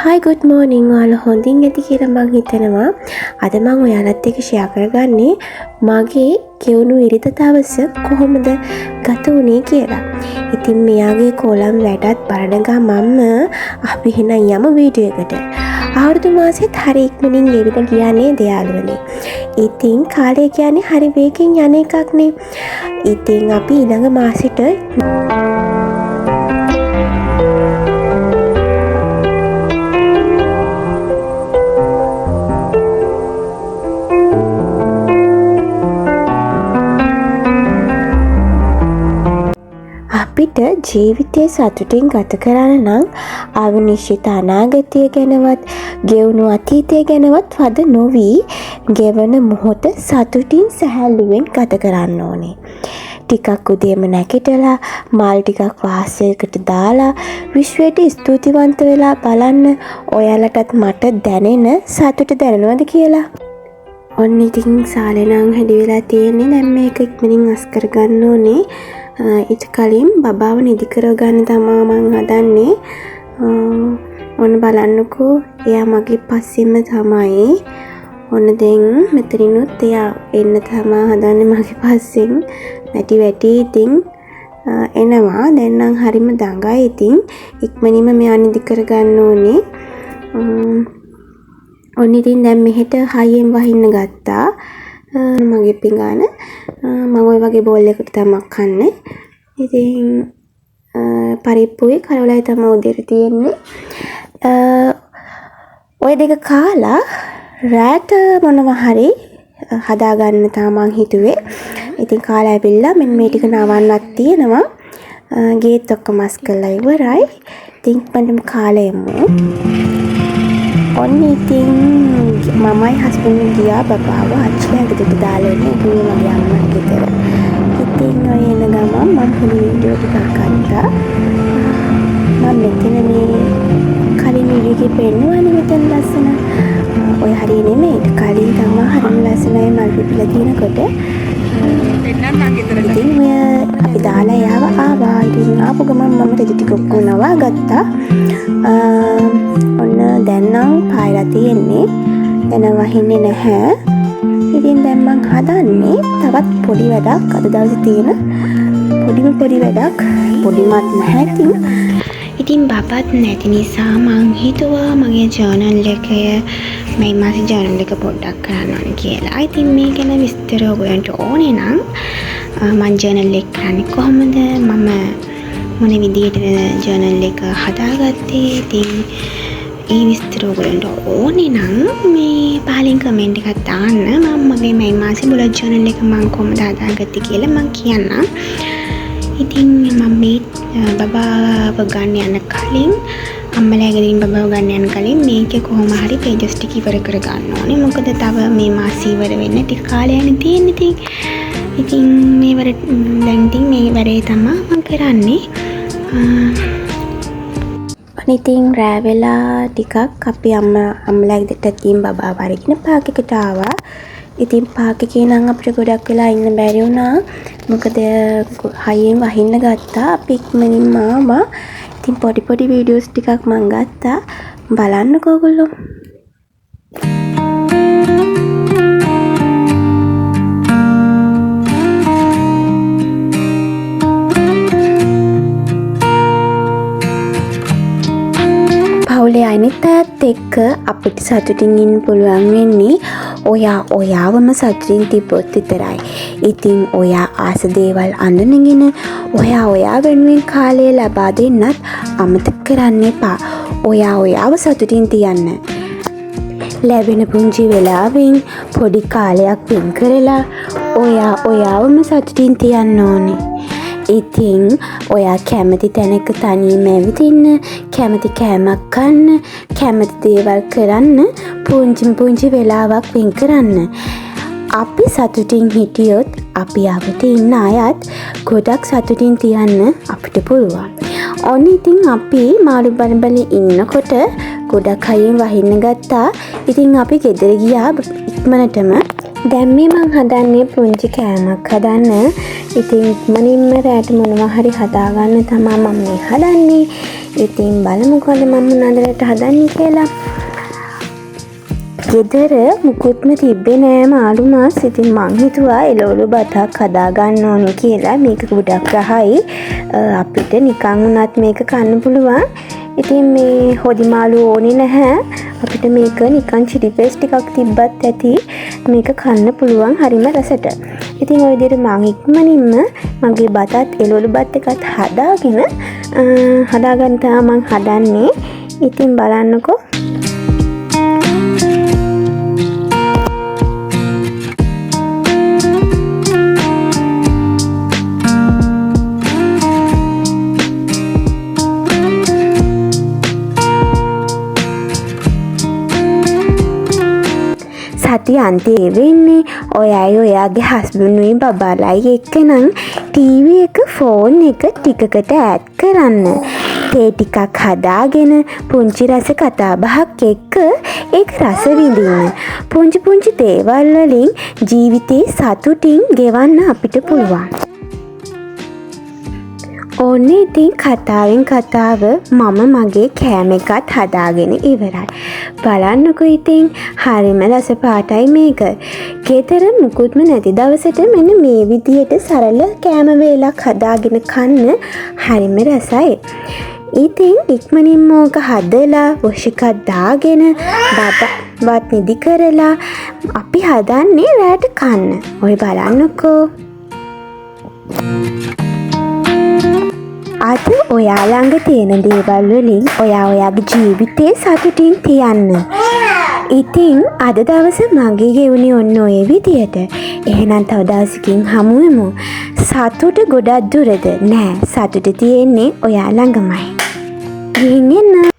Hi good morning ඔයාලා හොඳින් ඇති කියලා මම හිතනවා. අද මම ඔයාලත් එක්ක ෂෙයා කරගන්නේ මගේ ගෙවුණු ඉරිදා දවස කොහොමද ගත වුනේ කියලා. ඉතින් මෙයාගේ කොලම් වැඩත් බලන ගමන්ම අපි එහෙනම් යමු වීඩියෝ එකට. අවුරුදු මාසෙත් හරි ඉක්මනින් ගෙවිලා ගියා නේද යාළුවනේ. ඉතින් කාලය කියන්නේ හරි වේගෙන් යන එකක් නේ. ඉතින් අපි ඊළඟ මාසෙට අපිට ජීවිතයේ සතුටින් ගත කරන්න නම් අවිනිශ්චිත අනාගතය ගැනවත් ගෙවුණු අතීතය ගැනවත් වද නොවී ගෙවන මොහොත සතුටින් සැහැල්ලුවෙන් ගත කරන්න ඕනේ. ටිකක් උදේම නැගිටලා මල් ටිකක් වාසයකට දාලා විශ්වයට ස්තුතිවන්ත වෙලා බලන්න ඔයාලටත් මට දැනෙන සතුට දැනෙනවද කියලා. ඔන්න ඉතින් සාලේ නම් හැදි වෙලා තියෙන්නේ. දැන් මේක ඉක්මනින් අස් කරගන්න ඕනේ. ඊට කලින් බබාව නිදි කරගන්න තමා මං හදන්නේ. ඔන්න බලන්නකෝ එයා මගේ පස්සෙම තමයි. ඔන්න දැන් මෙතනිනුත් එයා එන්න තමා හදන්නේ මගේ පස්සෙන්. වැටි ඉතින් එනවා. දැන් නම් හරිම දඟයි. ඉතින් ඉක්මනින්ම මෙයා නිදි කරගන්න ඕනේ. ඔන්න ඉතින් දැන් මෙහෙට හයියෙන් වහින්න ගත්තා. මගේ පිඟාන මම ඔය වගේ බෝල් එකකට තමයි කන්නේ. ඉතින් පරිප්පුවේ කරවලයි තමයි උදේට තියෙන්නේ. ඔය දෙක කාලා රාට මොනවා හරි හදාගන්න තමයි හිතුවේ. ඉතින් කාලා ඇවිල්ලා මෙන්න මේ ටික නවන්නත් තියෙනවා. ගේත් ඔක්කොම මස් කරලා ඉවරයි. ඉතින් මම කාලා එමු. ඔන්න ඉතින් මමයි හස්බන්ඩ් ගියා බබාව අච්චිලා ගෙදරට දාලා එන්න ගියේ මගේ අම්මා ගෙදර. ඉතින් ඔය එන ගමන් මම පොඩි වීඩියෝ ටිකක් ගත්තා. මම මෙතන මේ කලින් වීඩියෝ එකේ පෙන්නුවානේ මෙතන ලස්සන. ඔය හරිය නෙමෙයි. කලින් තමයි හරිම ලස්සනයි මල් පිපිලා තියෙනකොට. ඉතින් ඔය අපි දාලා යාව ආවා. ඉතින් ආපු ගමන් මම රෙදි ටික ඔක්කොනවා ගත්තා. ඔන්න දැන් නම් පායලා තියෙන්නේ. දැන් වහින්නේ නැහැ. ඉතින් දැන් මං හදන්නේ තවත් පොඩි වැඩක්. අද දවසේ තියෙන පොඩි වැඩක්. පොඩිමත් නැහැ ඉතින් බබත් නැති නිසා මං හිතුවා මගේ ජර්නල් එකේ මේ මාසේ ජර්නල් එක පොඩ්ඩක් කරන්න ඕනේ කියලා. ඉතින් මේ ගැන විස්තර ඔයගොල්ලන්ට ඕනේ නම් මං ජර්නල් එක කරන්නේ කොහොමද? මම මොන විදිහට ජර්නල් එක හදාගත්තේ? ඉතින් ඒ විස්තර ඔයගොල්ලන්ට ඕනේ නම් මේ පහලින් කමෙන්ට් එකක් දාන්න. මම මගේ මේ මාසේ බුලට් ජර්නල් එක මම කොහොමද හදාගත්තේ කියලා මම කියන්නම්. ඉතින් මම මේ බබාව ගන්න යන කලින් අම්මලා ගෙදරින් බබාව ගන්න යන කලින් මේකේ කොහොම හරි පේජස් ටික ඉවර කර ගන්න ඕනේ. මොකද තව මේ මාසෙ ඉවර වෙන්න ටික කාලයක් තියෙන්නේ. ඉතින් මේ වැඩේ තමයි මම කරන්නේ. ඉතින් රෑ වෙලා ටිකක් අපි අම්මලා ගෙදරට ගිහින් බබාව අරගෙන පාක් එකට ආවා. ඉතින් පාක් එකේ නම් අපිට ගොඩක් වෙලා ඉන්න බැරි වුණා. මොකද හයියෙන් වහින්න ගත්තා. අපි ඉක්මනින්ම ආවා. ඉතින් පොඩි වීඩියෝස් ටිකක් මම ගත්තා. බලන්නකෝ ඔයගොල්ලෝ. පවුලේ අනිත් අයත් එක්ක අපිට සතුටින් ඉන්න පුළුවන් වෙන්නේ ඔයාවම සතුටින් තිබ්බොත් විතරයි. ඉතින් ඔයා ආස දේවල් අඳුනගෙන ඔයා වෙනුවෙන් කාලය ලබා දෙන්නත් අමතක කරන්න එපා. ඔයාව සතුටින් තියන්න. ලැබෙන පුංචි වෙලාවෙන් පොඩි කාලයක් වෙන් කරලා ඔයාවම සතුටින් තියන්න ඕනේ. ඉතින් ඔයා කැමති තැනක තනියම ඇවිදින්න, කැමති කෑමක් කන්න, කැමති දේවල් කරන්න පුංචි වෙලාවක් වෙන් කරන්න. අපි සතුටින් හිටියොත් අපි යවට ඉන්න අයත් ගොඩක් සතුටින් තියන්න අපිට පුළුවන්. ඔන්න ඉතින් අපි මාළු බල ඉන්නකොට ගොඩක් හයියෙන් වහින්න ගත්තා. ඉතින් අපි ගෙදර ගියා ඉක්මනටම. දැන් මේ මං හදන්නේ පුංචි කෑමක් හදන්න. ඉතින් ඉක්මනින්ම රැට මොනවා හරි හදාගන්න තමයි මම මේ හදන්නේ. ඉතින් බලමුකෝ මම මොනවද හදන්නේ කියලා. ගෙදර මුකුත්ම තිබ්බේ නෑ මාළු මාස්. ඉතින් මං හිතුවා එළවලු බතක් හදා ගන්න ඕනේ කියලා. මේක ගොඩක් රහයි. අපිට නිකන් වුණත් මේක කන්න පුළුවන්. ඉතින් මේ හොදි මාළු ඕනේ නැහැ. අපිට මේක නිකන් චිලි පේස්ට් ටිකක් තිබ්බත් ඇති. මේක කන්න පුළුවන් හරිම රසට. ඉතින් ඔය විදිහට මං ඉක්මනින්ම මගේ බතත් එළවලු බත් එකත් හදාගෙන හදාගන්න තමයි මං හදන්නේ. ඉතින් බලන්නකෝ. සති අන්තයේ වෙන්නේ ඔයයි ඔයාගේ හස්බන්ඩ්ුයි බබාලයි එක්ක නම් ටීවී එක ෆෝන් එක ටිකකට ඈඩ් කරන්න. තේ ටිකක් හදාගෙන පුංචි රස කතා බහක් එක්ක ඒක රස විඳින්න. පුංචි පුංචි දේවල් වලින් ජීවිතේ සතුටින් ගෙවන්න අපිට පුළුවන්. ඕන්න ඉතින් කතාවෙන් කතාව මම මගේ කෑම එකත් හදාගෙන ඉවරයි. බලන්නකෝ ඉතින් හරිම රස පාටයි මේක. ගෙදර මුකුත්ම නැති දවසට මෙන්න මේ විදියට සරල කෑම වේලක් හදාගෙන කන්න හරිම රසයි. ඉතින් ඉක්මනින්ම ඕක හදලා වොෂ් එකක් දාගෙන බත් නිදි කරලා අපි හදන්නේ රැට කන්න. ඔය බලන්නකෝ. අද ඔයා ළඟ තියෙන දේවල් වලින් ඔයාගේ ජීවිතේ සතුටින් තියන්න. ඉතින් අද දවස මගේ ගෙවුනේ ඔන්න ඔය විදියට. එහෙනම් තව දවසකින් හමු වෙමු. සතුට ගොඩක් දුරද? නෑ, සතුට තියෙන්නේ ඔයා ළඟමයි. ගිහින් එන්න.